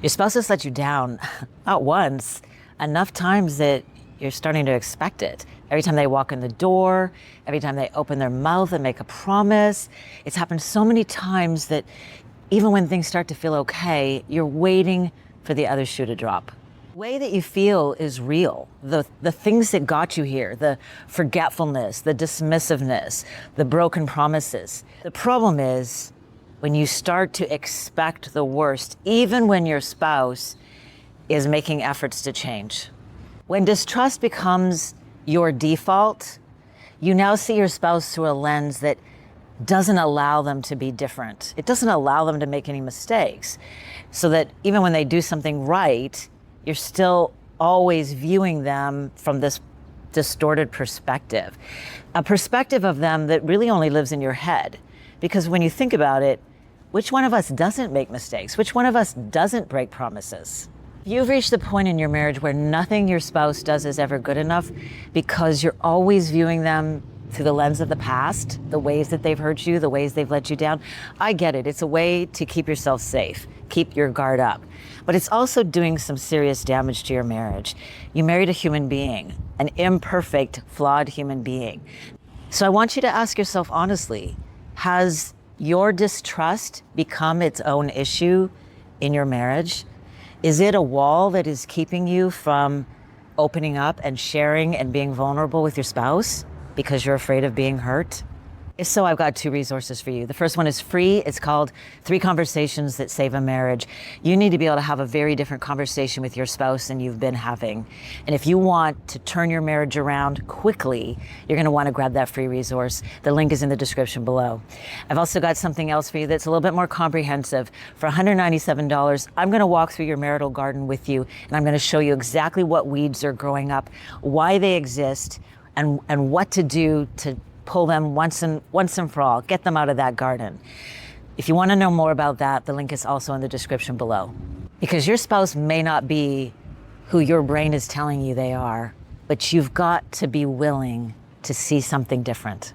Your spouse has let you down, not once, enough times that you're starting to expect it. Every time they walk in the door, every time they open their mouth and make a promise. It's happened so many times that even when things start to feel okay, you're waiting for the other shoe to drop. The way that you feel is real. The things that got you here, the forgetfulness, the dismissiveness, the broken promises. The problem is when you start to expect the worst, even when your spouse is making efforts to change. When distrust becomes your default, you now see your spouse through a lens that doesn't allow them to be different. It doesn't allow them to make any mistakes. So that even when they do something right, you're still always viewing them from this distorted perspective. A perspective of them that really only lives in your head. Because when you think about it, which one of us doesn't make mistakes? Which one of us doesn't break promises? You've reached the point in your marriage where nothing your spouse does is ever good enough because you're always viewing them through the lens of the past, the ways that they've hurt you, the ways they've let you down. I get it. It's a way to keep yourself safe, keep your guard up. But it's also doing some serious damage to your marriage. You married a human being, an imperfect, flawed human being. So I want you to ask yourself honestly, has your distrust become its own issue in your marriage? Is it a wall that is keeping you from opening up and sharing and being vulnerable with your spouse because you're afraid of being hurt? If so, I've got 2 resources for you. The first one is free. It's called 3 Conversations That Save a Marriage. You need to be able to have a very different conversation with your spouse than you've been having. And if you want to turn your marriage around quickly, you're going to want to grab that free resource. The link is in the description below. I've also got something else for you that's a little bit more comprehensive. For $197, I'm going to walk through your marital garden with you, and I'm going to show you exactly what weeds are growing up, why they exist, and what to do to pull them once and for all, get them out of that garden. If you want to know more about that, the link is also in the description below. Because your spouse may not be who your brain is telling you they are, but you've got to be willing to see something different.